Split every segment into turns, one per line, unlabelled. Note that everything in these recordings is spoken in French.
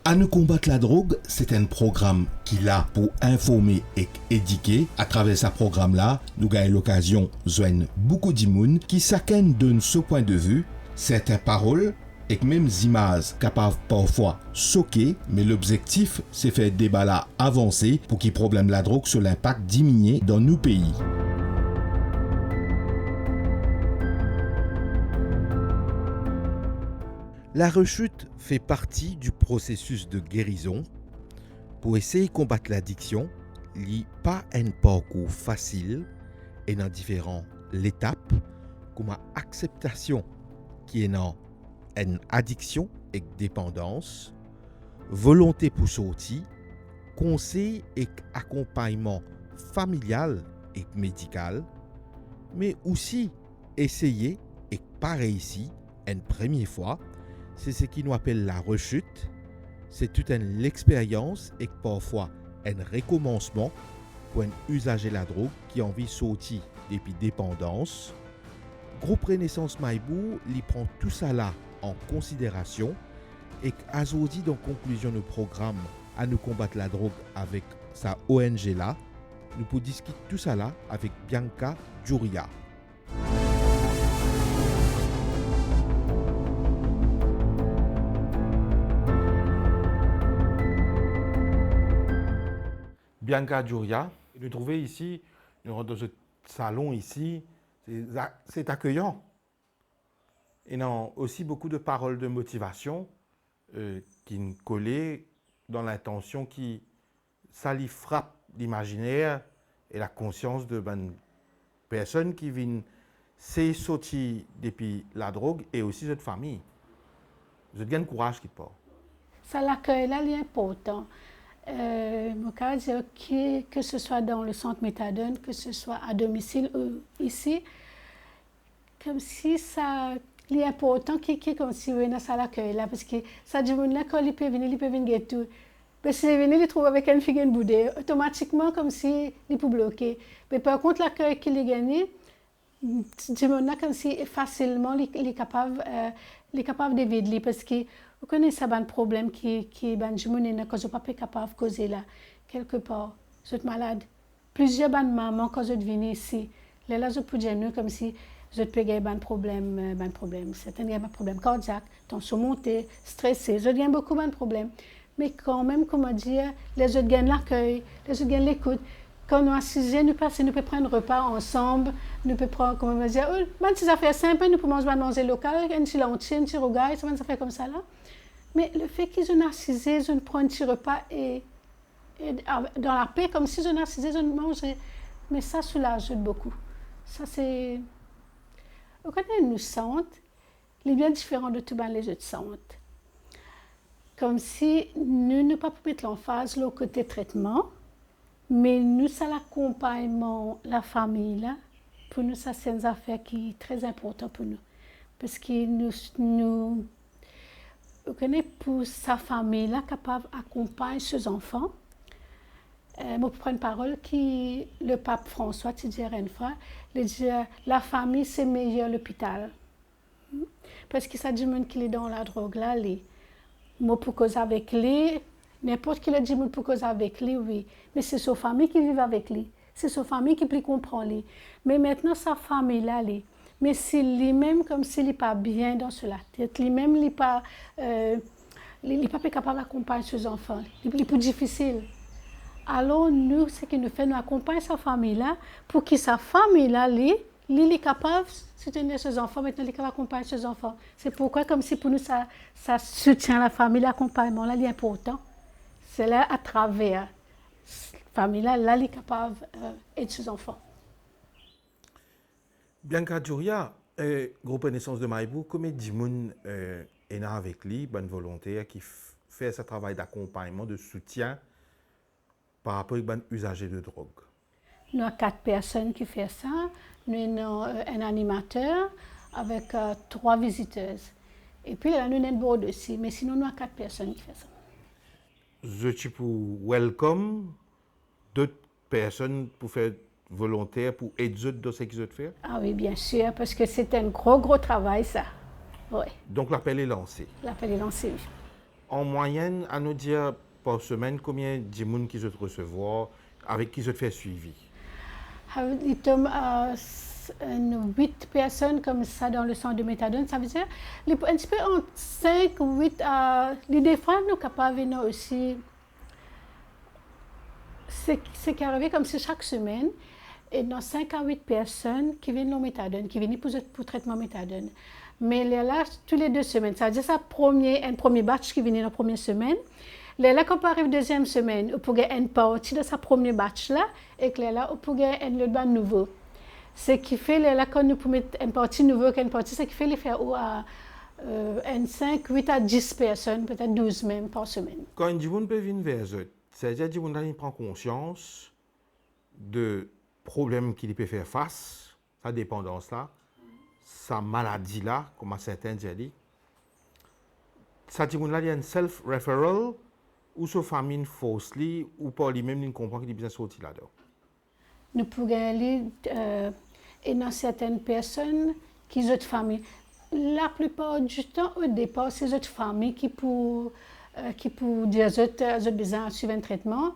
À nous combattre la drogue, c'est un programme qui l'a pour informer et éduquer. À travers ce programme-là, nous gagnons l'occasion de joindre beaucoup d'immunes qui chacun donne ce point de vue, certaines paroles et même images capables parfois choquer, mais l'objectif c'est faire débat là avancer pour qu'il problème la drogue sur l'impact diminué dans nos pays. La rechute fait partie du processus de guérison. Pour essayer de combattre l'addiction, il n'y a pas un parcours facile et dans différentes étapes, comme acceptation qui est dans une addiction et dépendance, volonté pour sortir, conseil et accompagnement familial et médical, mais aussi essayer et pas réussir une première fois. C'est ce qu'on appelle la rechute. C'est toute une expérience et parfois un recommencement pour un usager de la drogue qui a envie de sortir depuis dépendance. Groupe Renaissance Maïbou, il prend tout ça là en considération et aujourd'hui, dans conclusion du programme à nous combattre la drogue avec sa ONG là, nous pouvons discuter tout ça là avec Bianca Djuria. Bianca Djuria, nous trouvons ici, nous rentrons dans ce salon ici, c'est accueillant. Et il y a aussi beaucoup de paroles de motivation qui nous collent dans l'intention qui ça lui frappe l'imaginaire et la conscience de personnes qui viennent se sortir depuis la drogue et aussi cette famille. Vous avez un courage qui porte.
Ça l'accueil là, il est important. Mon cas dire que ce soit dans le centre méthadone, que ce soit à domicile ou ici, comme si ça est important qui comme si on a ça l'accueil là parce que ça dit là quand il peut venir tout. Mais si il venir il trouve avec une figure boudée automatiquement comme si il peut bloquer. Mais par contre l'accueil qu'il a gagné dit là comme si facilement il est capable d'éviter parce que vous connaissez un problème qui ben je ne cause pas capable de causer là quelque part vous êtes malade plusieurs mamans quand vous venez ici les là je peux dire comme si je peux gagner un problème c'est un problème cardiaque tension montée stressé je gagne beaucoup de problèmes mais quand même comment dire les autres gagnent l'accueil les autres gagnent l'écoute quand nous assisons nous pouvons prendre un repas ensemble nous pouvons prendre comment dire même si ça fait simple nous pouvons manger local un petit lunch un petit rougail ça fait comme ça là. Mais le fait qu'ils ont assisé, ils prennent un petit repas et dans la paix, comme si ils ont assisé, ils mangent. Mais ça soulage beaucoup. Ça, c'est. Vous connaissez, nous sentons, il est bien différent de tout les autres sentent. Comme si nous ne pas mettre l'emphase le côté traitement, mais nous, ça l'accompagnement, la famille, là, pour nous, ça, c'est une affaire qui est très importante pour nous. Parce que nous vous connaissez, pour sa famille là, capable d'accompagner ses enfants. Je prends une parole qui le pape François disait une fois, il dit la famille c'est meilleur l'hôpital. Parce que ça dit qu'il est dans la drogue là, moi pour causer avec lui, n'importe qui le dit pour causer avec lui, oui, mais c'est sa famille qui vit avec lui, c'est sa famille qui peut comprendre lui. Mais maintenant sa famille là, mais si lui-même, comme s'il n'est pas bien dans la tête, lui-même, il n'est pas capable d'accompagner ses enfants, il est plus difficile. Alors, nous, ce qu'il nous fait, nous accompagnons sa famille-là pour que sa famille-là, il est capable de soutenir ses enfants, maintenant, il est capable d'accompagner ses enfants. C'est pourquoi, comme si pour nous, ça soutient la famille, l'accompagnement, là, il est important. C'est là, à travers la famille-là, il est capable d'aider ses enfants.
Bianca Djuria, groupe Renaissance de Maïbou, combien de monde est là avec lui, bonne volonté, qui fait ce travail d'accompagnement, de soutien par rapport aux usagers de drogue?
Nous avons 4 personnes qui font ça. Nous avons un animateur avec 3 visiteuses. Et puis là, nous avons un board aussi, mais sinon, nous avons 4 personnes qui font ça.
Je suis pour welcome d'autres personnes pour faire volontaire pour aider dans ce qu'ils ont fait?
Ah oui, bien sûr, parce que c'est un gros travail, ça. Oui.
Donc l'appel est lancé?
L'appel est lancé, oui.
en moyenne, à nous dire par semaine, combien de gens qui se recevoir, avec qui se fait suivi?
Il tombe à 8 personnes comme ça dans le centre de méthadone. Ça veut dire un petit peu entre 5 ou 8 à... Des fois, nous sommes capables de venir aussi... C'est qui arrive comme c'est chaque semaine. Et dans 5 à 8 personnes qui viennent au méthadone, qui viennent pour traitement méthadone. Mais là, tous les 2 semaines, ça veut dire un premier batch qui vient dans la première semaine. Là, quand on arrive deuxième semaine, on peut gagner une partie de sa première batch là, et que là, on peut gagner un autre nouveau. Ce qui fait, là, quand nous pouvons mettre une partie nouvelle qu'une partie, ce qui fait les faire à 5, 8 à 10 personnes, peut-être 12 même par semaine.
Quand un gens peut venir vers eux, c'est-à-dire que les gens prennent conscience de problèmes qu'il peut faire face, sa dépendance là, sa maladie là, comme certains disent. Ça dit qu'il y a un self-referral ou sa famille faussely ou pas lui-même ne comprend qu'il est bien sorti là-dedans.
Nous pouvons aller et dans certaines personnes qui ont des familles. La plupart du temps, au départ, c'est des familles qui pour dire qu'ils ont besoin de suivre un traitement.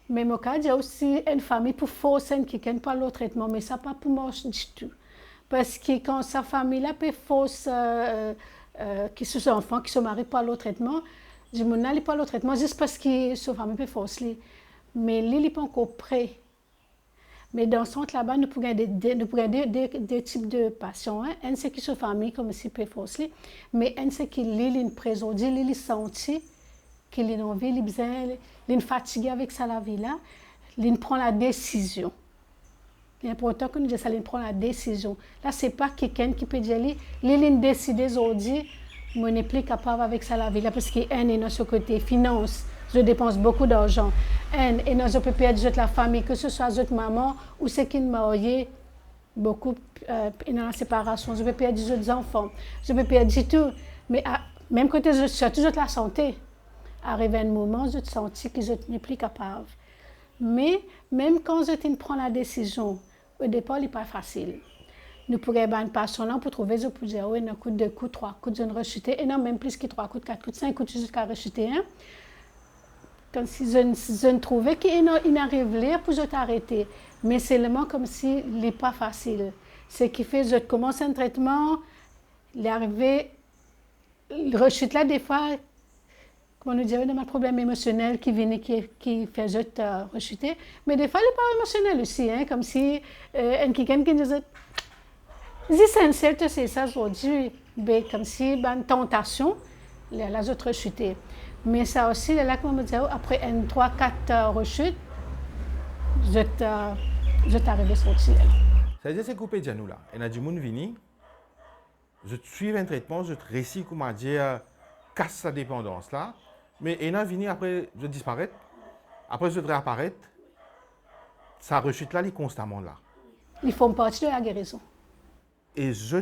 Mais au cas, il y a aussi une famille pour forcer quelqu'un pas le traitement, mais ça pas pour marcher du tout. Parce que quand sa famille là peut forcer qui sont enfants qui sont mariés par le traitement, je m'en allais pas le traitement juste parce que sa famille peut forcer. Mais lui, il n'est pas encore prêt. Mais dans ce centre là-bas, nous pouvons des types de patients. Hein. Un, c'est qui sont famille comme si peut forcer, mais un, c'est qui est présent, il est senti qu'il est envie, il est besoin, il est fatigué avec sa la vie là, il prend la décision. C'est important que nous disions ça, il prend la décision. Là, c'est pas quelqu'un qui peut dire, il décide aujourd'hui, mais n'est plus capable avec sa la vie là, parce qu'il est dans ce côté finance. Je dépense beaucoup d'argent. Et dans je peux perdre la famille, que ce soit votre maman ou ceux qui sont mariés, beaucoup dans la séparation. Je peux perdre les enfants. Je peux perdre tout. Mais même quand je suis toujours la santé, arrive un moment, je sens que je n'ai plus capable. Mais même quand je prends la décision, au départ, il n'est pas facile. Nous pourrions avoir une passion pour trouver des poussières, un coup, 2 coups, 3 coups, je rechuter, et non, même plus que 3 coups, 4 coups, 5 coups jusqu'à rechuter un. Comme si je trouvais qu'il n'arrive là pour t'arrêter. Mais c'est seulement comme si il n'est pas facile. Ce qui fait que je commence un traitement, il est arrivé, il rechute là des fois, comment nous dirait, un problème émotionnel qui vient, qui fait je rechuter. Mais des fois, il n'est pas émotionnel aussi, hein, comme si quelqu'un qui disait, c'est sincère, tu sais ça aujourd'hui, comme si une tentation, là, je rechuter. Mais ça aussi, là, comme on me dit, après 3-4 rechutes, je t'arrive à sortir.
C'est-à-dire que c'est coupé de nous là. Il y a des gens qui viennent, je suis un traitement, je réussis, comment dire, casse sa dépendance là. Mais il y a venu après, je disparais, après je réapparaître, ça rechute là, il est constamment là.
Ils font partie de la guérison.
Et je,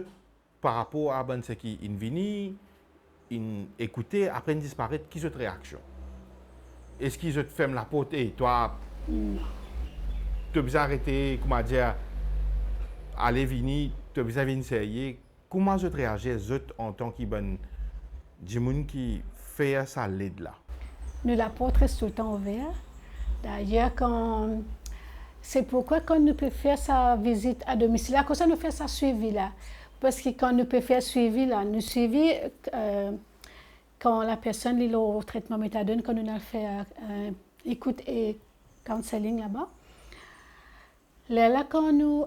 par rapport à ce qui est venu, écouter, après disparaître, qui est réaction? Est-ce qu'ils te ferment la porte et toi, tu as besoin d'arrêter, comment dire, aller venir, tu as besoin de venir sérieux? Comment je réagis en tant que bon, gens qui fait ça l'aide là?
Nous, la porte reste tout le temps ouverte. D'ailleurs, c'est pourquoi quand nous pouvons faire sa visite à domicile, là, comme ça nous fait ça suivi là. Parce que quand nous pouvons faire suivi là, nous suivi quand la personne est au traitement méthadone, quand nous avons fait écoute et counseling là-bas. Là, quand nous,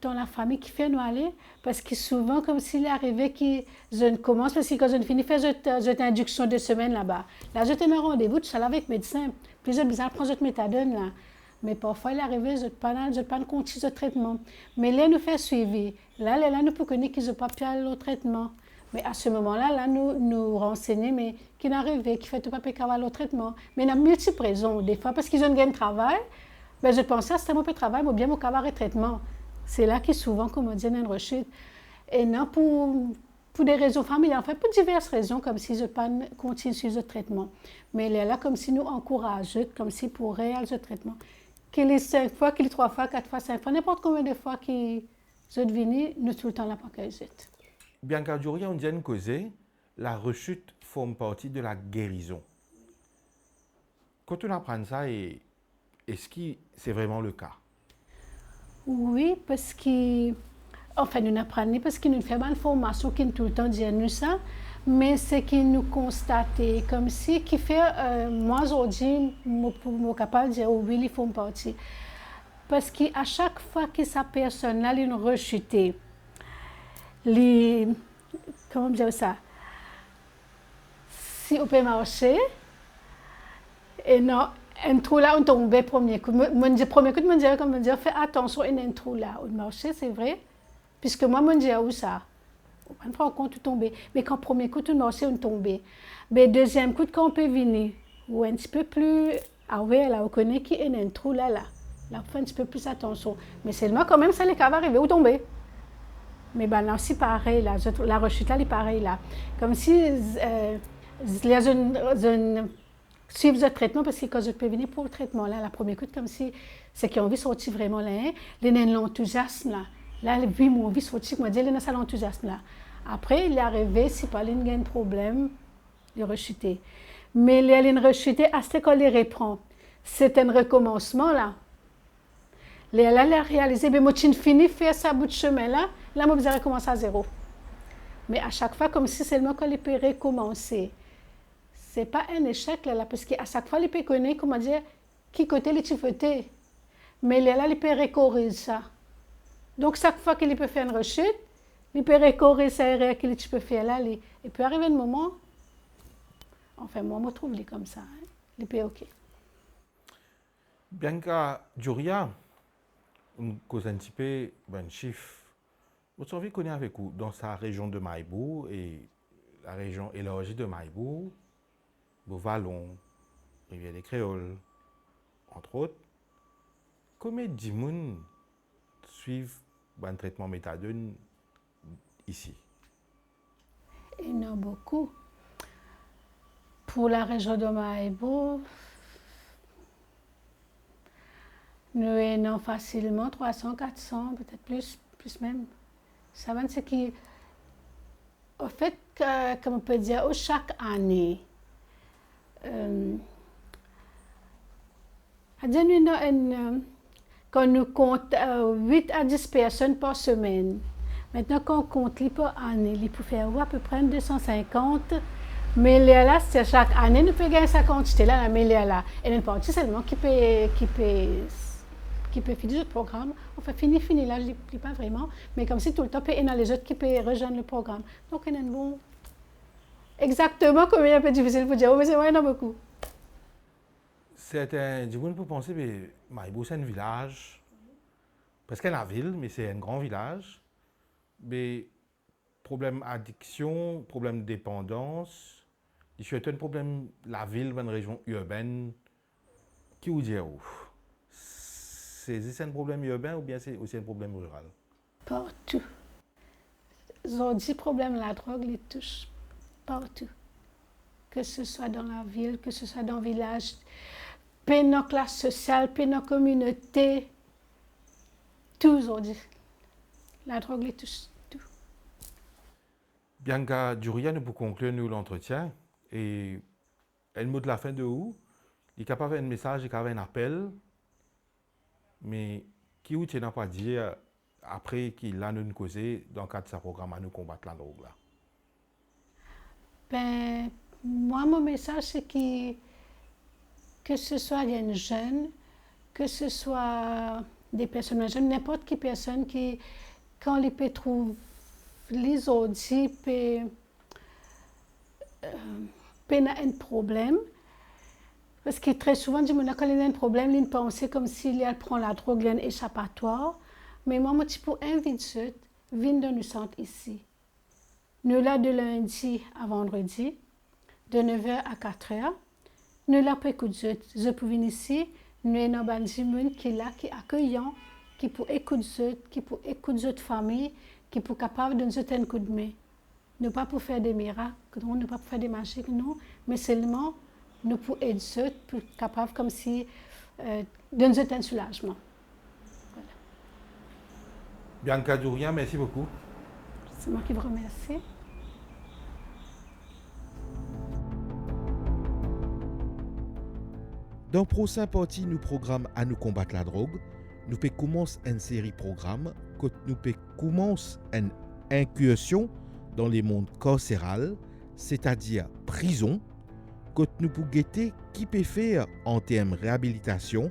dans la famille qui fait nous aller, parce que souvent, comme s'il arrivait que je ne commence, parce que quand je ne finis, j'ai induction de semaine là-bas. Là, j'étais un rendez-vous, tout seul avec le médecin. Puis j'ai besoin de prendre cette méthadone là. Mais parfois, il arrivait, je n'ai pas de continu de traitement. Mais là, nous fait suivi. Là, nous pouvons connaître qu'ils n'ont pas pu aller au traitement. Mais à ce moment-là, nous renseignons, mais qui n'arrivait, qui fait pas pu aller au traitement. Mais il y a multiples raisons, des fois, parce qu'ils ont gagné de travail. Ben, je pensais à c'était mon travail, mais bien mon cabaret traitement. C'est là que souvent, comme on dit, il y a une rechute. Et non pour des raisons familiales, en fait, pour diverses raisons, comme si je pas continue sur le traitement. Mais elle est là comme si nous encourageons, comme si pour réaliser le traitement. Qu'il est 5 fois, qu'il est 3 fois, 4 fois, 5 fois, n'importe combien de fois qu'ils sont venus, nous tout le temps là pour qu'ils aient.
Bianca Djouri, on dit une cause, la rechute forme partie de la guérison. Quand on apprend ça, est-ce que c'est vraiment le cas?
Oui, parce que, enfin, nous n'apprenons parce qu'il nous fait mal formation qui nous tout le temps dit nous ça, mais c'est qu'il nous constate comme si, qui fait, moi aujourd'hui, pour capable de dire oui, ils font partie. Parce qu'à chaque fois que sa personne-là, il nous rechute, les, comment dire ça, si on peut marcher, et non, un trou là, on tombe premier coup. Premier coup, je me dis, comme me dire, fais attention, il y a un trou là. On marchait, c'est vrai. Puisque moi, je me dis, où ça? On ne prend compte, tu tombes. Mais quand premier coup, tu marchais, on tombe. Mais deuxième coup, quand on peut venir, ou un petit peu plus, ah ouais, là, on connaît qu'il y a un trou là, là. Là, on fait un petit peu plus attention. Mais seulement, quand même, ça les cas va arriver, ou tomber. Mais ben là aussi, pareil, là, la rechute là, elle est pareil, là. Comme si, il y a une suivre le traitement parce que quand je peux venir pour le traitement là, la première coup, comme si c'est qui ont envie de sortir vraiment là, les nains l'enthousiasme là, là les vie mon envie de sortir, moi dire les nains ça l'enthousiasme là. Après il est arrivé si pas il y a un problème, il rechuté. Mais il a rechuté à ce qu'on les reprend. C'est un recommencement là. Là il a réalisé, mais moi j'ai fini faire ça bout de chemin là, là moi vais recommencer à zéro. Mais à chaque fois comme si seulement qu'on les peut recommencer. C'est pas un échec là, parce qu'à chaque fois, il peut connaître, comment dire, qui côté les tifetés. Mais là, il peut recorriger ça. Donc, chaque fois qu'il peut faire une rechute, il peut recorriger ça erreur qu'il peut faire là. Et puis, arriver un moment, enfin, moi, je me trouve comme ça. Hein. Il peut OK.
Bianca Juria, on cause un petit peu, ben, chiffre. Votre envie connaît avec vous dans sa région de Maïbou et la région élargie de Maïbou, Beauvallon, Rivière des Créoles, entre autres. Combien de gens suivent un traitement méthadone ici?
Il y en a beaucoup. Pour la région de Maïbou, nous en avons facilement 300, 400, peut-être plus même. Ça va, c'est qui, au fait, comme on peut dire, chaque année, quand nous compte 8 à 10 personnes par semaine. Maintenant, quand on compte par année, il peut faire à peu près 250. Mais là, c'est chaque année, nous pouvons gagner sa quantité là, mais là, et une partie seulement qui peut finir le programme. Enfin, fini là, je ne dis pas vraiment, mais comme si tout le temps, il y a les autres qui peuvent rejoindre le programme. Donc, il y a un bon. Exactement comme il est un peu difficile pour dire, oh, mais c'est vrai, il y en a beaucoup.
Certains gens peuvent penser que Maïbou, c'est un village, presque une ville, mais c'est un grand village. Mais problème addiction, problème dépendance, il y a un problème, la ville, une région urbaine, qui vous dit où? C'est un problème urbain ou bien c'est aussi un problème rural?
Partout. Ils ont dit problème la drogue les touche partout. Que ce soit dans la ville, que ce soit dans le village, puis dans la classe sociale, puis dans la communauté, tout aujourd'hui. La drogue les touche tout.
Bianca Juria, nous pour conclure nous l'entretien et le mot de la fin de où? Il est capable un message, il est capable un appel, mais qui vous tient pas dire après qu'il a nous causé dans le cadre de sa programme à nous combattre la drogue là?
Ben, moi, mon message, c'est que ce soit des jeunes, que ce soit des personnes jeunes, n'importe quelle personne qui, quand ils peut trouver les audits, peut un problème. Parce que très souvent, quand il y a un problème, ils pensent comme s'il prend la drogue, il y a un échappatoire. Mais moi, je peux inviter venir dans le centre ici. Nous là de lundi à vendredi, de 9h à 4h. Nous là pour écouter, je peux venir ici. Nous avons un gens qui est là, qui est accueillant, qui peut écouter, qui peut écouter notre famille, qui peut capable de nous donner un coup de main. Nous pas pour faire des miracles, nous pas pour faire des magiques, non, mais seulement nous pour aider, pour capable comme si de nous donner un soulagement. Voilà.
Bianca Juria, merci beaucoup.
C'est moi qui vous remercie.
Dans le prochain partie, nous programme à nous combattre la drogue. Nous peut commencer une série programme que nous peut commencer une incursion dans les mondes carcéral, c'est-à-dire prison, que nous pouvons guetter qui peut faire en termes de réhabilitation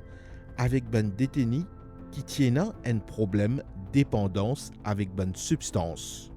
avec ben détenus qui tiennent un problème dépendance avec bonne substance.